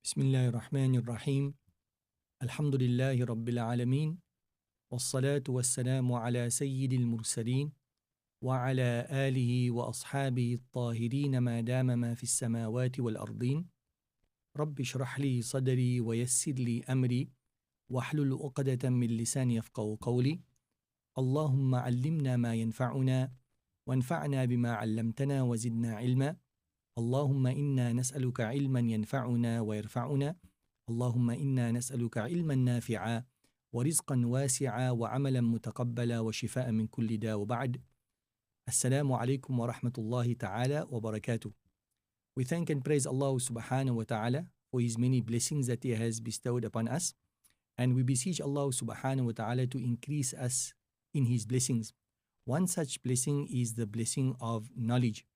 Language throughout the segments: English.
بسم الله الرحمن الرحيم الحمد لله رب العالمين والصلاة والسلام على سيد المرسلين وعلى آله وأصحابه الطاهرين ما دام ما في السماوات والأرضين رب اشرح لي صدري ويسر لي أمري واحلل عقدة من لساني يفقهوا قولي اللهم علمنا ما ينفعنا وانفعنا بما علمتنا وزدنا علما اللهم إنا نسألك علما ينفعنا ويرفعنا اللهم إنا نسألك علما نافعا ورزقا واسعا وعملا متقبلا وشفاء من كل داء وبعد. Assalamu alaikum wa rahmatullahi ta'ala wa barakatuh. We thank and praise Allah subhanahu wa ta'ala for His many blessings that He has bestowed upon us, and we beseech Allah subhanahu wa ta'ala to increase us in His blessings. One such blessing is the blessing of knowledge.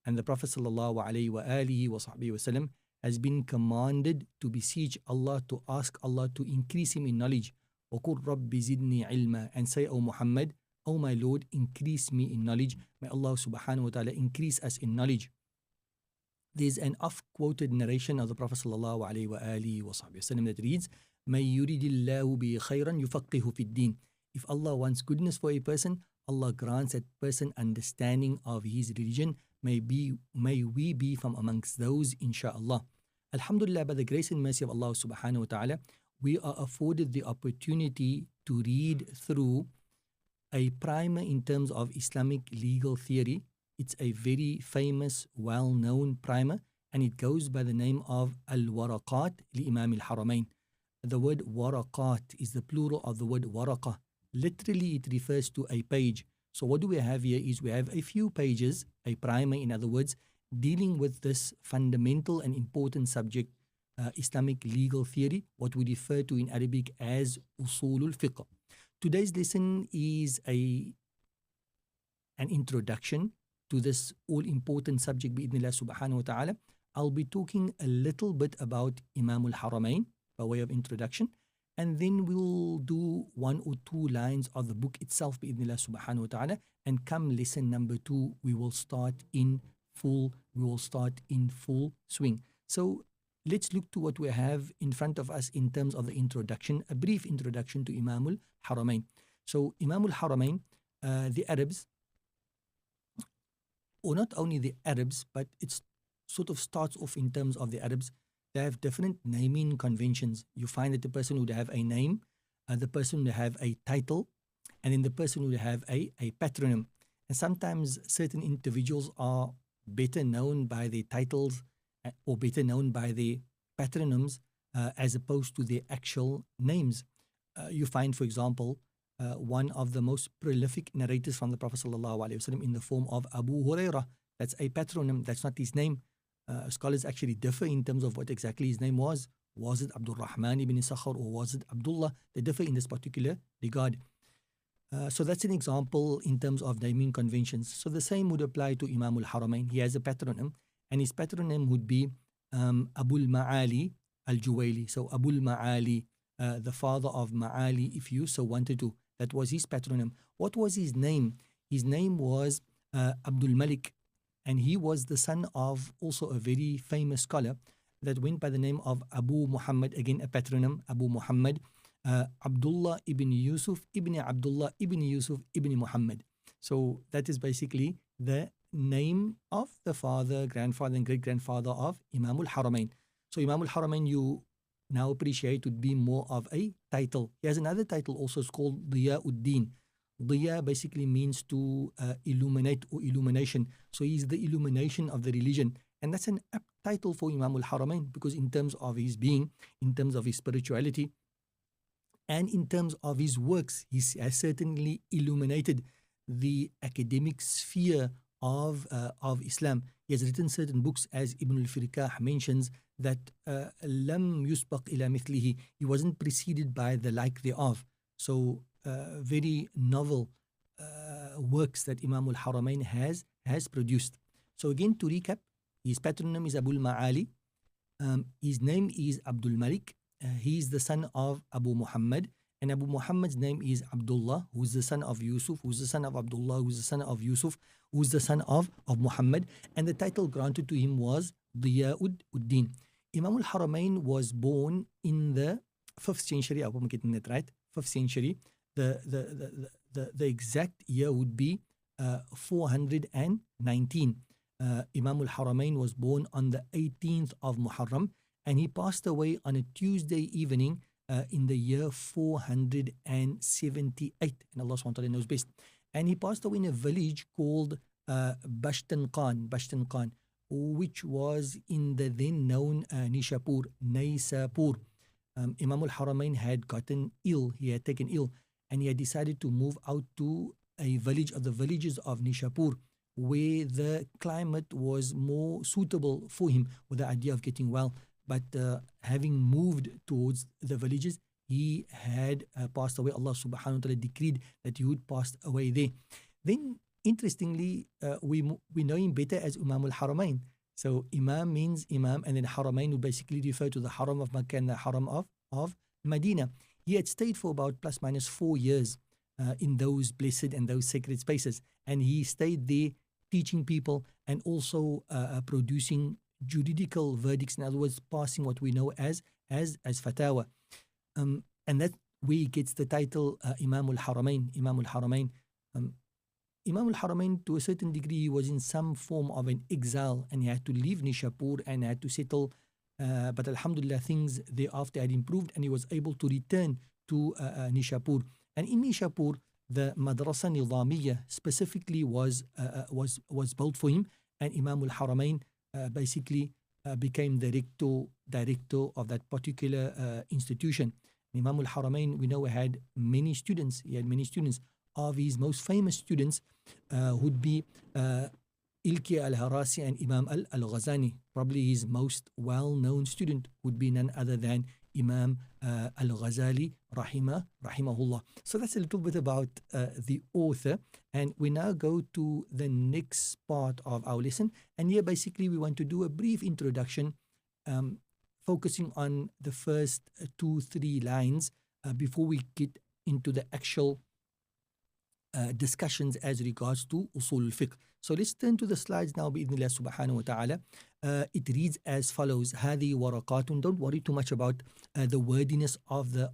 And the Prophet sallallahu alaihi wasallam has been commanded to beseech Allah, to ask Allah to increase him in knowledge. وَقُلْ رَبِّ زِدْنِي عِلْمًا, and say, O Muhammad, O my Lord, increase me in knowledge. May Allah subhanahu wa ta'ala increase us in knowledge. There's an oft-quoted narration of the Prophet sallallahu alaihi wasallam that reads, مَنْ يُرِدِ اللَّهُ بِهِ خَيْرًا يُفَقِّهُ فِي الدِّينِ. If Allah wants goodness for a person, Allah grants that person understanding of his religion. May we be from amongst those, insha'Allah. Alhamdulillah, by the grace and mercy of Allah subhanahu wa ta'ala, we are afforded the opportunity to read through a primer in terms of Islamic legal theory. It's a very famous, well-known primer, and it goes by the name of Al-Warakat li Imam al-Haramain. The word Waraqat is the plural of the word Waraqah. Literally, it refers to a page. So what do we have here is we have a few pages, a primer in other words, dealing with this fundamental and important subject, Islamic legal theory, what we refer to in Arabic as Usul al-Fiqh. Today's lesson is an introduction to this all-important subject, bi'idhnillah subhanahu wa ta'ala. I'll be talking a little bit about Imam al-Haramain by way of introduction, and then we'll do one or two lines of the book itself, bi'idhnillah subhanahu wa ta'ala, and come lesson number 2, we will start in full swing. So let's look to what we have in front of us in terms of the introduction, a brief introduction to Imam al-Haramain. So Imam al-Haramain, the Arabs, or not only the Arabs, but it sort of starts off in terms of the Arabs. They have different naming conventions. You find that the person would have a name, the person would have a title, and then the person would have a patronym. And sometimes certain individuals are better known by their titles or better known by their patronyms as opposed to their actual names. You find, for example, one of the most prolific narrators from the Prophet ﷺ in the form of Abu Hurairah. That's a patronym, that's not his name. Scholars actually differ in terms of what exactly his name was. Was it Abdul Rahman ibn Sakhar or was it Abdullah? They differ in this particular regard. So that's an example in terms of naming conventions. So the same would apply to Imam al-Haramain. He has a patronym, and his patronym would be Abul Ma'ali al-Juwayni. So Abul Ma'ali, the father of Ma'ali, if you so wanted to. That was his patronym. What was his name? His name was Abdul Malik, and he was the son of also a very famous scholar that went by the name of Abu Muhammad, again a patronym, Abu Muhammad, Abdullah ibn Yusuf ibn Abdullah ibn Yusuf ibn Muhammad. So that is basically the name of the father, grandfather and great-grandfather of Imam al-Haramain. So Imam al-Haramain, you now appreciate, would be more of a title. He has another title also, it's called Diyauddin. Diya basically means to illuminate or illumination. So he's the illumination of the religion. And that's an apt title for Imam al-Haramain, because in terms of his being, in terms of his spirituality, and in terms of his works, he has certainly illuminated the academic sphere of Islam. He has written certain books, as Ibn al-Firqah mentions, that lam yusbaq ila mithlihi. He wasn't preceded by the like thereof. So very novel works that Imam al-Haramain has produced. So again, to recap, his patronym is Abul Ma'ali. His name is Abdul Malik. He is the son of Abu Muhammad, and Abu Muhammad's name is Abdullah, who is the son of Yusuf, who is the son of Abdullah, who is the son of Yusuf, who is the son of Muhammad, and the title granted to him was Diyauddin. Imam al-Haramain was born in the 5th century. I hope I'm getting that right. 5th century. The exact year would be 419. Imam al-Haramain was born on the 18th of Muharram, and he passed away on a Tuesday evening in the year 478. And Allah SWT knows best. And he passed away in a village called Bashtan Khan, which was in the then known Nishapur, Naysapur. Imam al-Haramain had gotten ill, he had taken ill, and he had decided to move out to a village of the villages of Nishapur, where the climate was more suitable for him with the idea of getting well. But having moved towards the villages, he had passed away. Allah subhanahu wa ta'ala decreed that he would pass away there. Then, interestingly, we know him better as Imam al-Haramain. So Imam means Imam, and then Haramain would basically refer to the Haram of Makkah and the Haram of Medina. He had stayed for about plus minus 4 years in those blessed and those sacred spaces. And he stayed there teaching people and also producing juridical verdicts, in other words, passing what we know as fatwa. And that where he gets the title Imam al-Haramain. Imam al-Haramain, to a certain degree, he was in some form of an exile, and he had to leave Nishapur and had to settle. But alhamdulillah, things thereafter had improved, and he was able to return to Nishapur. And in Nishapur, the Madrasa Nizamiyya specifically was built for him, and Imam al-Haramain basically became the director of that particular institution. Imam al-Haramain, we know, had many students. He had many students. Of his most famous students would be Ilki al-Harasi and Imam al-Ghazani. Probably his most well-known student would be none other than Imam al-Ghazali, rahimahullah. So that's a little bit about the author. And we now go to the next part of our lesson. And here, basically, we want to do a brief introduction, focusing on the first 2-3 lines before we get into the actual discussions as regards to Usul al-Fiqh. So let's turn to the slides now, bi'idhnillah subhanahu wa ta'ala. It reads as follows: Hadi Waraqatun. Don't worry too much about the wordiness of the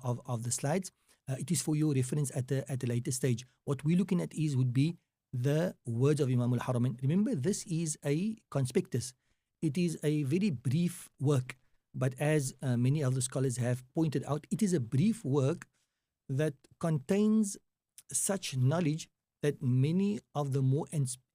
slides. It is for your reference at a later stage. What we're looking at would be the words of Imam al-Haramain. Remember, this is a conspectus. It is a very brief work, but as many other scholars have pointed out, it is a brief work that contains such knowledge that many of the more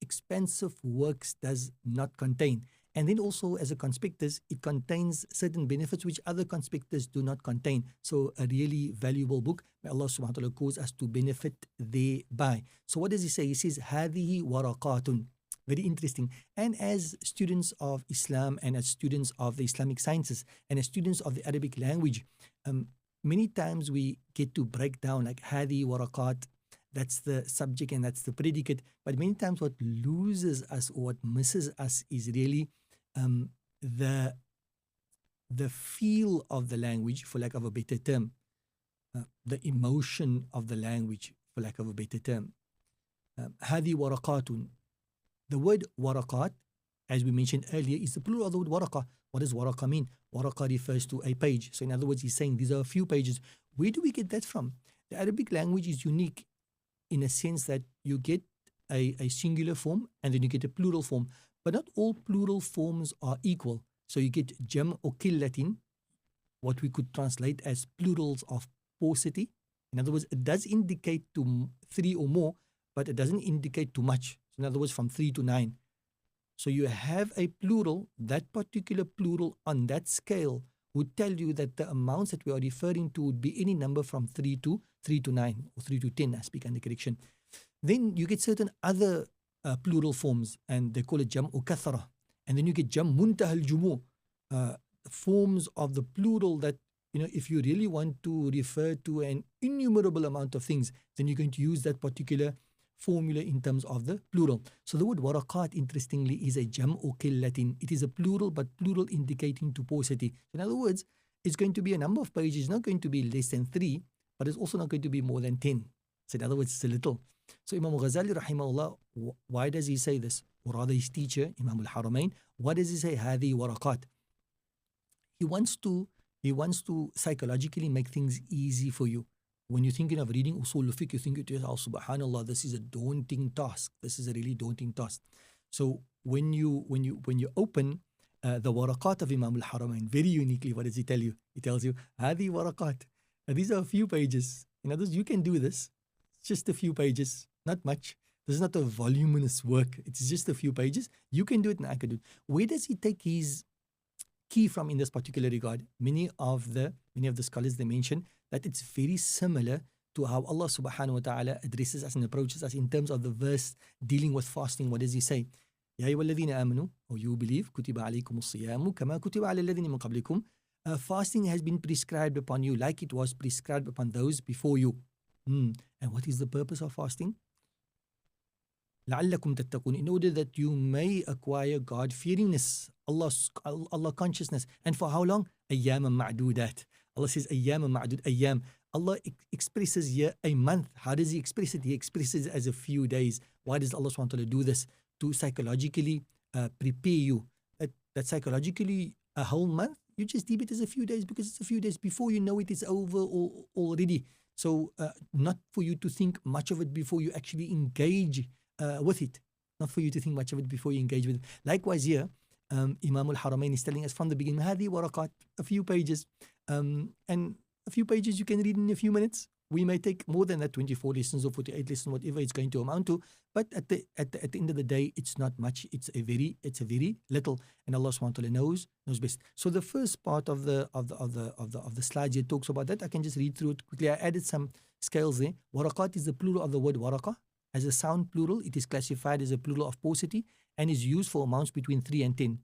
expensive works does not contain. And then also, as a conspectus, it contains certain benefits which other conspectus do not contain. So a really valuable book. May Allah subhanahu wa ta'ala cause us to benefit thereby. So what does he say? He says, Hadihi Waraqatun. Very interesting. And as students of Islam and as students of the Islamic sciences and as students of the Arabic language, many times we get to break down like Hadi Waraqat. That's the subject and that's the predicate. But many times what loses us or what misses us is really the feel of the language, for lack of a better term, the emotion of the language, for lack of a better term. Hadi waraqatun. The word waraqat, as we mentioned earlier, is the plural of the word waraqa. What does waraqa mean? Waraqa refers to a page. So in other words, he's saying these are a few pages. Where do we get that from? The Arabic language is unique in a sense that you get a singular form and then you get a plural form. But not all plural forms are equal. So you get jam' or killatin, what we could translate as plurals of paucity. In other words, it does indicate to 3 or more, but it doesn't indicate too much. So in other words, from 3 to 9. So you have a plural, that particular plural on that scale would tell you that the amounts that we are referring to would be any number from 3 to 9 or 3 to 10, I speak under correction. Then you get certain other plural forms, and they call it jam' or kathara. And then you get jam' muntah al-jumu', forms of the plural that, if you really want to refer to an innumerable amount of things, then you're going to use that particular formula in terms of the plural. So the word waraqat, interestingly, is a jam' or killatin. It is a plural, but plural indicating to paucity. In other words, it's going to be a number of pages. It's not going to be less than 3, but it's also not going to be more than 10. So in other words, it's a little. So Imam Ghazali, rahimahullah, why does he say this? Or rather his teacher, Imam al-Haramain, why does he say Hadi Waraqat? He wants to psychologically make things easy for you. When you're thinking of reading Usul al-Fiqh, you think to yourself, subhanallah, this is a daunting task. This is a really daunting task. So when you open the Waraqat of Imam al-Haramain, very uniquely, what does he tell you? He tells you, Hadi Waraqat. These are a few pages. In other words, you can do this. It's just a few pages, not much. This is not a voluminous work. It's just a few pages. You can do it and I can do it. Where does he take his key from in this particular regard? Many of the scholars, they mention that it's very similar to how Allah subhanahu wa ta'ala addresses us and approaches us in terms of the verse dealing with fasting. What does he say? Ya ayyuhalladhina amanu, or you believe, kutiba alaykumus siyamu kama kutiba ala alladhina min qablikum. Fasting has been prescribed upon you like it was prescribed upon those before you. And what is the purpose of fasting? لَعَلَّكُمْ تَتَّقُونَ, in order that you may acquire God-fearingness, Allah consciousness. And for how long? أَيَّامًا مَعْدُودَات. Allah says أَيَّامًا مَعْدُود, أَيَّام. Allah expresses here a month. How does He express it? He expresses it as a few days. Why does Allah SWT do this? To psychologically prepare you. That psychologically a whole month, you just deem it as a few days because it's a few days. Before you know it, it's over already. So not for you to think much of it before you actually engage with it. Not for you to think much of it before you engage with it. Likewise here, Imam al-Haramain is telling us from the beginning, Hadi Waraqat, a few pages. And a few pages you can read in a few minutes. We may take more than that, 24 lessons or 48 lessons, whatever it's going to amount to. But at the end of the day, it's not much. It's a very little, and Allah subhanahu wa ta'ala knows best. So the first part of the slides here talks about that. I can just read through it quickly. I added some scales there. Waraqat is the plural of the word waraqa. As a sound plural, it is classified as a plural of paucity and is used for amounts between 3 and 10.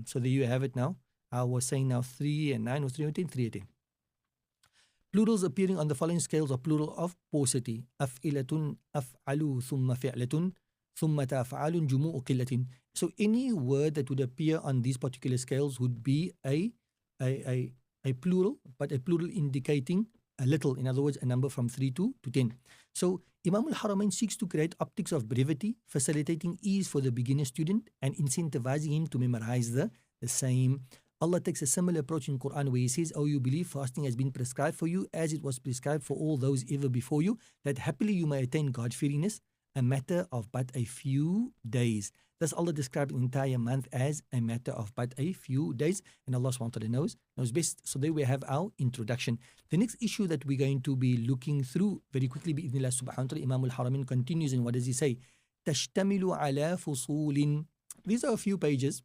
So there you have it now. I was saying now 3 and 9 or 3 and 10, 3 and 10. Plurals appearing on the following scales are plural of paucity. أفعلة, أفعلوا, ثم فعلة, ثم تفعل, جموع قلة. So any word that would appear on these particular scales would be a plural, but a plural indicating a little. In other words, a number from 3 to 10. So Imam al-Haramain seeks to create optics of brevity, facilitating ease for the beginner student and incentivizing him to memorize the same. Allah takes a similar approach in Quran where He says, "Oh, you believe fasting has been prescribed for you as it was prescribed for all those ever before you, that happily you may attain God-fearingness, a matter of but a few days." Thus Allah described an entire month as a matter of but a few days, and Allah SWT knows best. So there we have our introduction. The next issue that we're going to be looking through very quickly, bi'idhnillah subhanahu wa ta'ala, Imam al-Haramain continues, and what does he say? تَشْتَمِلُ عَلَى فُصُولٍ. These are a few pages.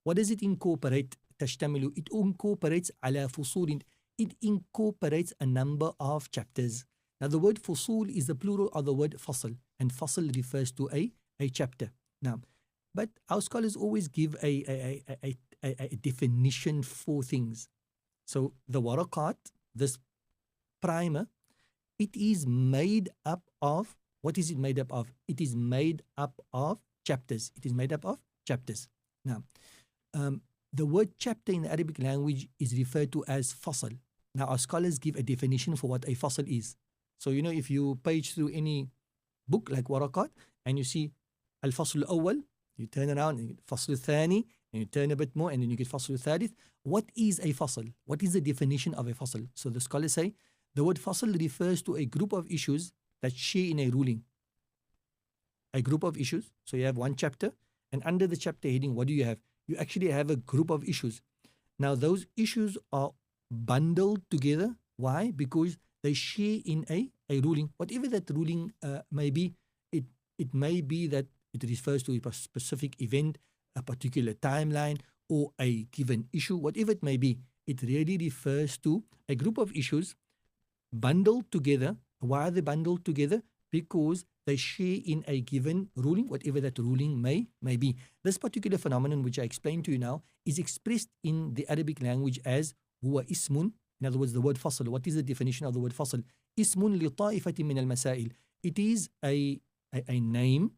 What does it incorporate? تشتمل, it incorporates على فصول, it incorporates a number of chapters. Now the word fusul is the plural of the word fasl, and fasl refers to a chapter. Now, but our scholars always give a definition for things. So the Waraqat, this primer, it is made up of, what is it made up of? It is made up of chapters. It is made up of chapters. Now, the word chapter in the Arabic language is referred to as fasl. Now, our scholars give a definition for what a fasl is. So, if you page through any book like Waraqat and you see al-fasl al-awwal, you turn around and you get fasl al-thani, and you turn a bit more and then you get fasl al-thalith. What is a fasl? What is the definition of a fasl? So the scholars say the word fasl refers to a group of issues that share in a ruling. A group of issues. So you have one chapter, and under the chapter heading, what do you have? You actually have a group of issues. Now, those issues are bundled together. Why? Because they share in a ruling. Whatever that ruling may be, it may be that it refers to a specific event, a particular timeline, or a given issue. Whatever it may be, it really refers to a group of issues bundled together. Why are they bundled together? Because they share in a given ruling, whatever that ruling may be. This particular phenomenon, which I explained to you now, is expressed in the Arabic language as huwa ismun. In other words, the word fasl. What is the definition of the word fasl? Ismun li ta'ifatin min al-masail. It is a name.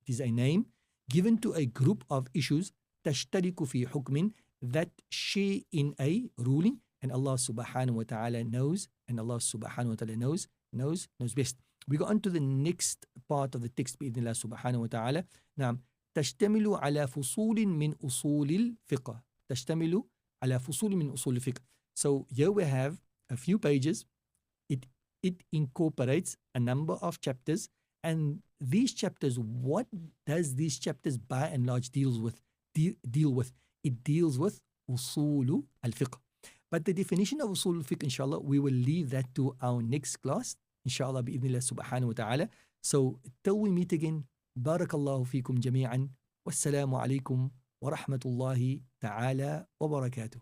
It is a name given to a group of issues tashtariku fi hukmin, that share in a ruling, and Allah subhanahu wa ta'ala knows, and Allah subhanahu wa ta'ala knows best. We go on to the next part of the text بإذن الله سبحانه وتعالى. نعم. تشتمل على فصول من أصول الفقه. تشتمل على فصول من أصول الفقه. So here we have a few pages. It incorporates a number of chapters, and these chapters, what does these chapters by and large deal with? It deals with usul al-fiqh. But the definition of usul al-fiqh, inshallah, we will leave that to our next class, inshallah, bi'idhnillah subhanahu wa ta'ala. So till we meet again, barakallahu fikum jami'an, wassalamu alaikum wa rahmatullahi ta'ala wa barakatuh.